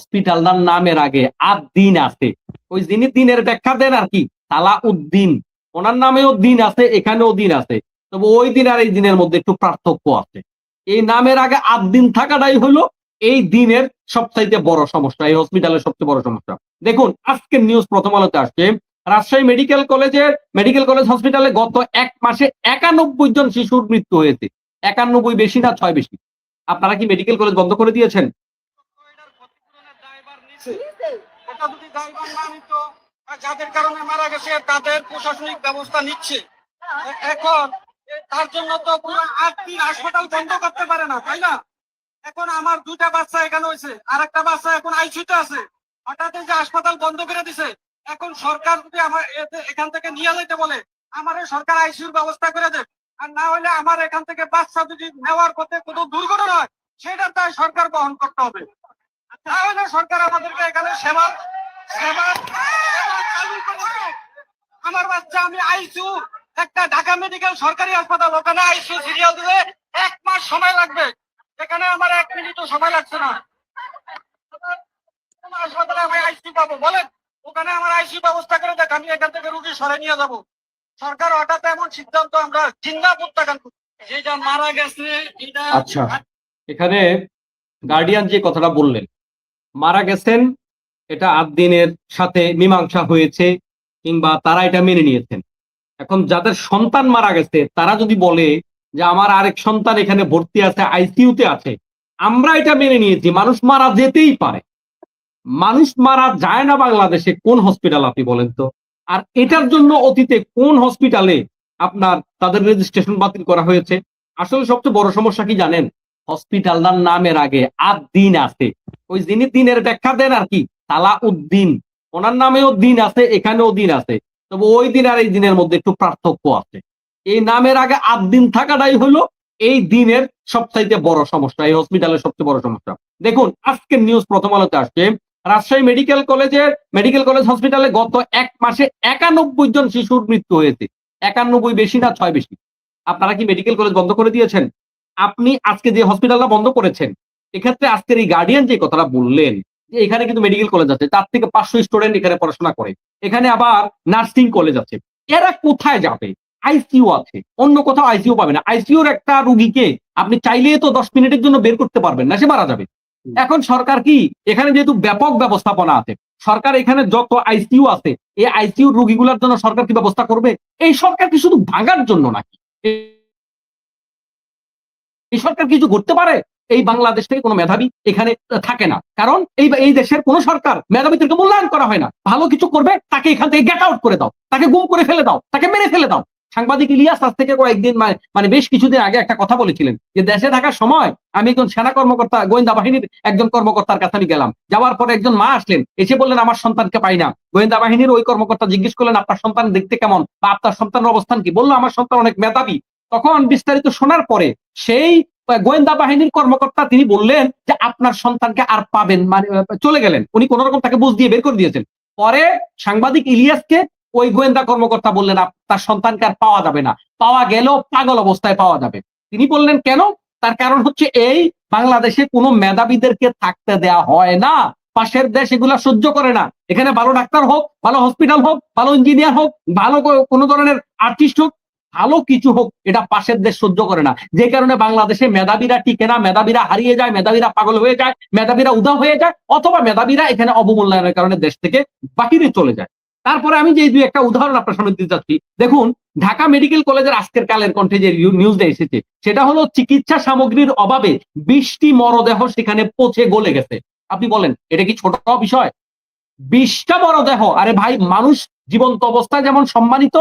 হসপিটালটার নামের আগে দিন আছে। ওই যিনি দিনের ব্যাখ্যা দেন আর কি, সালাউদ্দিন, ওনার নামেও দিন আছে, এখানেও দিন আছে। তবে ওই দিন আর এই দিনের মধ্যে একটু পার্থক্য আছে। এই নামের আগে দিন থাকাটাই হলো এই দিনের সবচাইতে বড় সমস্যা, এই হসপিটালের সবচেয়ে বড় সমস্যা। দেখুন আজকের নিউজ প্রথম আলোতে আসছে, রাজশাহী মেডিকেল কলেজ হসপিটালে গত ১ মাসে ৯১ জন শিশুর মৃত্যু হয়েছে। ৯১ বেশি না ৬ বেশি? আপনারা কি মেডিকেল কলেজ বন্ধ করে দিয়েছেন? যাদের কারণে মারা গেছে তাদের প্রশাসনিক ব্যবস্থা নিচ্ছে। এখন তার জন্য তো পুরো ৮ দিন হাসপাতাল বন্ধ করতে পারে না, তাই না? এখন আমার ২টা বাচ্চা এখানে হয়েছে, আর একটা বাচ্চা এখন আইসিইউতে আছে। হঠাৎ যে হাসপাতাল বন্ধ করে দিছে, এখন সরকার যদি আমার এখান থেকে নিয়ে যেতে বলে, আমার সরকার আইসিইউর ব্যবস্থা করে দেয়। আর না হলে আমার এখান থেকে বাচ্চা যদি নেওয়ার পথে কোনো দুর্ঘটনা হয়, সেটার দায় সরকার বহন করতে হবে। তাহলে সরকার আমাদেরকে এখানে সেবা সেবা চালু করে। আমার বাচ্চা আমি আইসিইউ, একটা ঢাকা মেডিকেল সরকারি হাসপাতাল, ওখানে আইসিইউ সিরিয়াল দিলে ১ মাস সময় লাগবে, এখানে আমার ১ মিনিটও সময় লাগছে না। হাসপাতালে আমি আইসিইউ পাবো বলেন? ওখানে আমার আইসিইউ ব্যবস্থা করে দেখ, আমি এখান থেকে রুগী সরে নিয়ে যাবো। সরকার হঠাৎ এমন সিদ্ধান্ত আমরা চিন্তা প্রত্যাখ্যান করি। যেটা মারা গেছে এটা আচ্ছা, এখানে গার্ডিয়ান যে কথাটা বললেন, মারা গেছেন এটা ৮ দিনের সাথে মীমাংসা হয়েছে, কিংবা তারা এটা মেনে নিয়েছেন। এখন যাদের সন্তান মারা গেছে তারা যদি বলে যে আমার আরেক সন্তান এখানে ভর্তি আছে, আইসিইউতে আছে, আমরা এটা মেনে নিয়েছি, মানুষ মারা যেতেই পারে। মানুষ মারা যায় না বাংলাদেশে কোন হসপিটাল আপনি বলেন তো? আর এটার জন্য অতীতে কোন হসপিটালে আপনার তাদের রেজিস্ট্রেশন বাতিল করা হয়েছে? আসলে সবচেয়ে বড় সমস্যা কি জানেন? হসপিটালটার নামের আগে দিন আছে। ওই যিনি দিনের ব্যাখ্যা দেন আর কি, সালাউদ্দিন, ওনার নামেও দিন আছে, এখানেও দিন আছে। তবে ওই দিন আর এই দিনের মধ্যে একটু পার্থক্য আছে। এই নামের আগে দিন থাকাটাই হলো এই দিনের সবচাইতে বড় সমস্যা, এই হসপিটালের সবচেয়ে বড় সমস্যা। দেখুন আজকের নিউজ প্রথম আলোতে আসছে, রাজশাহী মেডিকেল কলেজ হসপিটালে গত ১ মাসে ৯১ জন শিশুর মৃত্যু হয়েছে। ৯১ বেশি না ৬ বেশি? আপনারা কি মেডিকেল কলেজ বন্ধ করে দিয়েছেন? আপনি আজকে যে হসপিটালটা বন্ধ করেছেন, এক্ষেত্রে আজকের এই গার্ডিয়ান যে কথাটা বললেন যে এখানে কিন্তু মেডিকেল কলেজ আছে, তার থেকে ৫০০ স্টুডেন্ট এখানে পড়াশোনা করে, এখানে আবার নার্সিং কলেজ আছে, এরা কোথায় যাবে? আইসিইউ আছে, অন্য কোথাও আইসিইউ পাবে না। আইসিইউর একটা রুগীকে আপনি চাইলেই তো ১০ মিনিটের জন্য বের করতে পারবেন না, সে মারা যাবে। এখন সরকার কি, এখানে যেহেতু ব্যাপক ব্যবস্থাপনা আছে, সরকার এখানে যত আইসিইউ আছে, এই আইসিইউ রোগীগুলোর জন্য সরকার কি ব্যবস্থা করবে? এই সরকার কি শুধু ভাঙার জন্য নাকি? এই সরকার কিছু করতে পারে? এই বাংলাদেশ থেকে কোনো মেধাবী এখানে থাকে না, কারণ এই দেশের কোন সরকার মেধাবীদেরকে মূল্যায়ন করা হয় না। ভালো কিছু করবে তাকে এখান থেকে গেট আউট করে দাও, তাকে গুম করে ফেলে দাও, তাকে মেরে ফেলে দাও। সাংবাদিক ইলিয়াস আজ থেকে কয়েকদিন মানে বেশ কিছুদিন আগে একটা কথা বলেছিলেন যে দেশে থাকার সময় আমি একজন সেনা কর্মকর্তা, গোয়েন্দা বাহিনীর একজন কর্মকর্তার কাছে আমি গেলাম, যাওয়ার পরে একজন মা আসলেন, এসে বললেন আমার সন্তানকে পাই না। গোয়েন্দা বাহিনীর ওই কর্মকর্তা জিজ্ঞেস করলেন আপনার সন্তান দেখতে কেমন, বা আপনার সন্তানের অবস্থান কি? বললো আমার সন্তান অনেক মেধাবী। তখন বিস্তারিত শোনার পরে সেই গোয়েন্দা বাহিনীর কর্মকর্তা তিনি বললেন যে আপনার সন্তানকে আর পাবেন, মানে চলে গেলেন, উনি কোন রকম তাকে বুঝ দিয়ে বের করে দিয়েছেন। পরে সাংবাদিক ইলিয়াসকে ওই গোয়েন্দা কর্মকর্তা বললেন তার সন্তানকে আর পাওয়া যাবে না, পাওয়া গেলেও পাগল অবস্থায় পাওয়া যাবে। তিনি বললেন কেন? তার কারণ হচ্ছে এই বাংলাদেশে কোনো মেধাবীদেরকে থাকতে দেয়া হয় না, পাশের দেশ এগুলা সহ্য করে না। এখানে ভালো ডাক্তার হোক, ভালো হসপিটাল হোক, ভালো ইঞ্জিনিয়ার হোক, ভালো কোনো ধরনের আর্টিস্ট হোক, ভালো কিছু হোক, এটা পাশের দেশ সহ্য করে না। যে কারণে বাংলাদেশে মেধাবীরা টিকে না, মেধাবীরা হারিয়ে যায়, মেধাবীরা পাগল হয়ে যায়, মেধাবীরা উধাও হয়ে যায়, অথবা মেধাবীরা এখানে অবমূল্যায়নের কারণে দেশ থেকে বাহিরে চলে যায়। তারপরে আমি যে ২-১টা উদাহরণ আপনার সামনে দিতে চাচ্ছি। দেখুন ঢাকা মেডিকেল কলেজের আজকের কালের কণ্ঠে যে নিউজটা এসেছে, সেটা হলো চিকিৎসা সামগ্রীর অভাবে ২০টি মরদেহ সেখানে পচে গলে গেছে। আপনি বলেন এটা কি ছোট বিষয়? ২০টা মরদেহ, আরে ভাই, মানুষ জীবন্ত অবস্থায় যেমন সম্মানিত,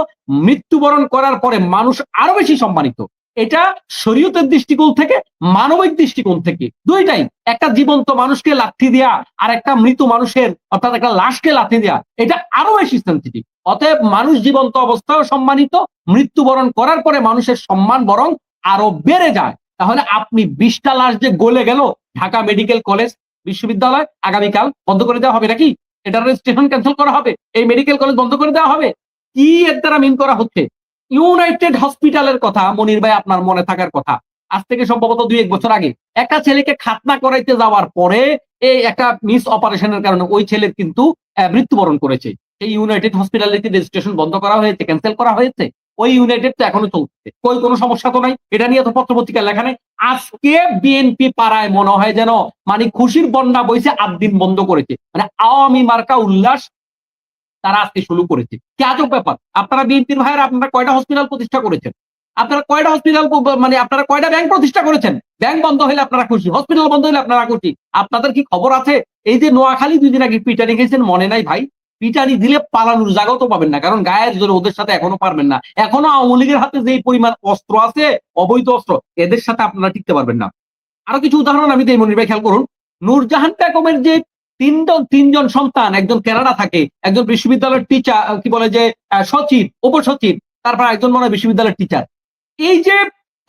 মৃত্যুবরণ করার পরে মানুষ আরো বেশি সম্মানিত। এটা শরীয়তের দৃষ্টিকোণ থেকে, মানবিক দৃষ্টিকোণ থেকে, দুইটাই। একটা জীবন্ত মানুষকে লাথি দেয়া আর একটা মৃত মানুষের অর্থাৎ একটা লাশকে লাথি দেয়া, এটা আরো বেশি সেন্সিটিভ। অতএব মানুষ জীবন্ত অবস্থায় সম্মানিত, মৃত্যুবরণ করার পরে মানুষের সম্মান বরং আরো বেড়ে যায়। তাহলে আপনি ২০টা লাশ যে গলে গেল, ঢাকা মেডিকেল কলেজ বিশ্ববিদ্যালয় আগামীকাল বন্ধ করে দেওয়া হবে নাকি? এটার রেজিস্ট্রেশন ক্যান্সেল করা হবে, এই মেডিকেল কলেজ বন্ধ করে দেওয়া হবে? কি এর দ্বারা মিন করা হচ্ছে? ইউনাইটেড হসপিটালের কথা মনির ভাই আপনার মনে থাকার কথা, আজ থেকে সম্ভবত 2-1 বছর আগে একটা ছেলেকে খাতনা করাইতে যাওয়ার পরে এই একটা মিস অপারেশনের কারণে ওই ছেলের কিন্তু মৃত্যুবরণ করেছে। এই ইউনাইটেড হসপিটালিটি রেজিস্ট্রেশন বন্ধ করা হয়েছে, ক্যান্সেল করা হয়েছে। ওই ইউনাইটেড তো এখনো চলছে, কোনো সমস্যা তো নাই, এটা নিয়ে তো পত্রপত্রিকা লেখা নেই। আজকে বিএনপি পাড়ায় মনে হয় যেন মানে খুশির বন্যা বইছে, 8 দিন বন্ধ করেছে, মানে আওয়ামী মার্কা উল্লাস তারা আজকে শুরু করেছে। কি আজব ব্যাপার! আপনারা বিএনপির ভাইয়েরা আপনারা কয়টা হসপিটাল প্রতিষ্ঠা করেছেন? আপনারা কয়টা হসপিটাল মানে আপনারা কয়টা ব্যাংক প্রতিষ্ঠা করেছেন? ব্যাংক বন্ধ হইলে আপনারা খুশি, হসপিটাল বন্ধ হইলে আপনারা খুশি। আপনাদের কি খবর আছে? এই যে নোয়াখালী 2 দিন আগে পিটানি খেয়েছেন, মনে নাই ভাই? পিটানি দিলে পালানোর জায়গাও তো পাবেন না, কারণ গায়ের জোরে ওদের সাথে এখনো পারবেন না। এখনো আওয়ামী লীগের হাতে যে পরিমাণ অস্ত্র আছে, অবৈধ অস্ত্র, এদের সাথে আপনারা টিকতে পারবেন না। আরো কিছু উদাহরণ আমি দেই, মনির ভাই খেয়াল করুন। নূরজাহান বেগমের যে তিনজন সন্তান, একজন কানাডা থাকে, একজন বিশ্ববিদ্যালয়ের টিচার, কি বলে যে সচিব, উপসচিব, তারপর একজন মনে হয় বিশ্ববিদ্যালয়ের টিচার। এই যে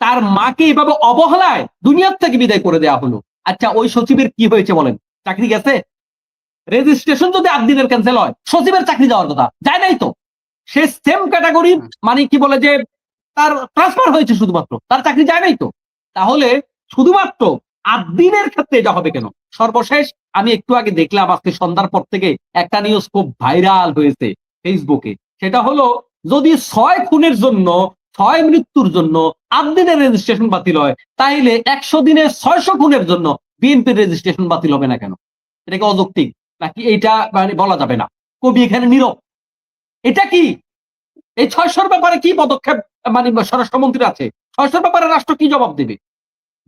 তার মাকে এভাবে অবহেলায় দুনিয়ার থেকে বিদায় করে দেওয়া হলো। আচ্ছা, ওই সচিবের কি হয়েছে বলেন? চাকরি গেছে? রেজিস্ট্রেশন যদি 8 দিনের ক্যান্সেল হয়, সচিবের চাকরি যাওয়ার কথা, যায় নাই তো। সে সেম ক্যাটাগরি, মানে কি বলে যে তার ট্রান্সফার হয়েছে, শুধুমাত্র তার চাকরি যায় নাই তো। তাহলে শুধুমাত্র 8 দিনের ক্ষেত্রে এটা হবে কেন? সর্বশেষ আমি একটু আগে দেখলাম, আজকে সন্ধ্যার পর থেকে একটা নিউজ খুব ভাইরাল হয়েছে ফেসবুকে। সেটা হলো, যদি 6 খুনের জন্য, 6 মৃত্যুর জন্য 8 দিনের রেজিস্ট্রেশন বাতিল হয়, তাইলে 100 দিনের 600 খুনের জন্য বিএনপির রেজিস্ট্রেশন বাতিল হবে না কেন? এটা কি অযৌক্তিক নাকি? এইটা মানে বলা যাবে না। কবি এখানে নীরব। এটা কি? এই 600 ব্যাপারে কি পদক্ষেপ মানে স্বরাষ্ট্রমন্ত্রীর আছে? 600 ব্যাপারে রাষ্ট্র কি জবাব দেবে?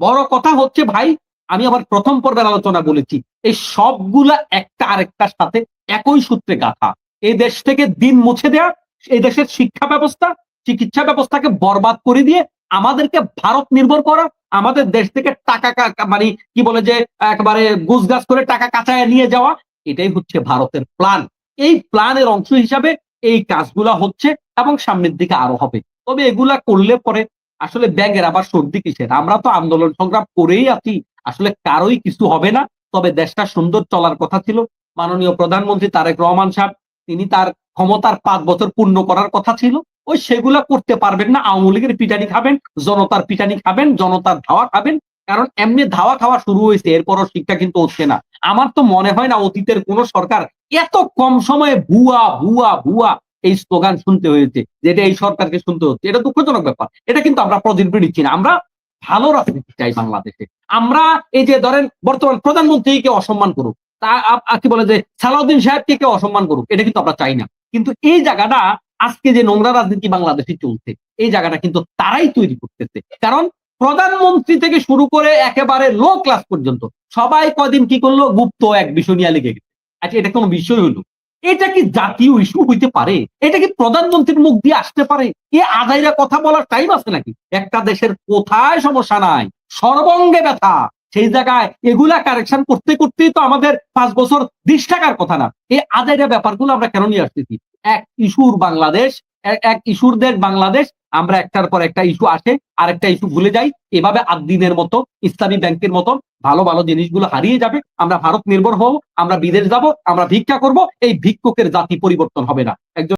বড় কথা হচ্ছে ভাই, আমি আমার প্রথম পর্বের আলোচনা বলেছি, এই সবগুলা একটা আরেকটার সাথে একই সূত্রে গাঁথা। এই দেশ থেকে দিন মুছে দেয়া, এই দেশের শিক্ষা ব্যবস্থা, চিকিৎসা ব্যবস্থাকে বরবাদ করে দিয়ে আমাদেরকে ভারত নির্ভর করা, আমাদের দেশ থেকে টাকা মানে কি বলে যে একেবারে গুজগাছ করে টাকা কাঁচায় নিয়ে যাওয়া, এটাই হচ্ছে ভারতের প্ল্যান। এই প্ল্যানের অংশ হিসাবে এই কাজগুলা হচ্ছে এবং সামনের দিকে আরো হবে। তবে এগুলা করলে পরে আসলে ব্যাঙের আবার সর্দি কিসের? আমরা তো আন্দোলন সংগ্রাম করেই আছি, আসলে কারোই কিছু হবে না। তবে দেশটা সুন্দর চলার কথা ছিল। মাননীয় প্রধানমন্ত্রী তারেক রহমান সাহেব, তিনি তার ক্ষমতার 5 বছর পূর্ণ করার কথা ছিল, ওই সেগুলা করতে পারবেন না। আওয়ামী লীগের পিটানি খাবেন, জনতার পিটানি খাবেন, জনতার ধাওয়া খাবেন। কারণ এমনি ধাওয়া খাওয়া শুরু হয়েছে, এরপরও শিক্ষা কিন্তু হচ্ছে না। আমার তো মনে হয় না অতীতের কোন সরকার এত কম সময়ে ভুয়া ভুয়া ভুয়া এই স্লোগান শুনতে হয়েছে, যেটা এই সরকারকে শুনতে হচ্ছে। এটা দুঃখজনক ব্যাপার। এটা কিন্তু আমরা প্রতিনিধি নিচ্ছি না। আমরা ভালো রাজনীতি চাই বাংলাদেশে। আমরা এই যে ধরেন বর্তমান প্রধানমন্ত্রীকে অসম্মান করুক, তা কি বলে যে সালাউদ্দিন সাহেবকে কেউ অসম্মান করুক, এটা কিন্তু আমরা চাই না। কিন্তু এই জায়গাটা, আজকে যে নোংরা রাজনীতি বাংলাদেশে চলছে, এই জায়গাটা কিন্তু তারাই তৈরি করতেছে। কারণ প্রধানমন্ত্রী থেকে শুরু করে একেবারে লো ক্লাস পর্যন্ত সবাই কদিন কি করলো, গুপ্ত এক বিষয় নিয়ে লেগে গেছে। আচ্ছা, এটা কোনো বিষয় হলো? এটা কি জাতীয় ইস্যু হইতে পারে? এটা কি প্রধানমন্ত্রীর মুখ দিয়ে আসতে পারে? এ আদায়রা কথা বলার টাইম আছে নাকি? একটা দেশের কোথায় সমস্যা নাই, সর্বঙ্গে ব্যথা, সেই জায়গায় এগুলা কারেকশন করতে করতেই তো আমাদের 5 বছর দিশ টাকার কথা না। এই আদায়রা ব্যাপারগুলো আমরা কেন নিয়ে আসতেছি? এক ইস্যুর বাংলাদেশ, এক ইস্যুর দেশ বাংলাদেশ, আমরা একটার পর একটা ইস্যু আসে, আরেকটা ইস্যু ভুলে যাই। এভাবে 8 দিনের মতো, ইসলামী ব্যাংকের মতো ভালো ভালো জিনিসগুলো হারিয়ে যাবে। আমরা ভারত নির্ভর হব, আমরা বিদেশ যাব, আমরা ভিক্ষা করব। এই ভিক্ষুকের জাতি পরিবর্তন হবে না। একজন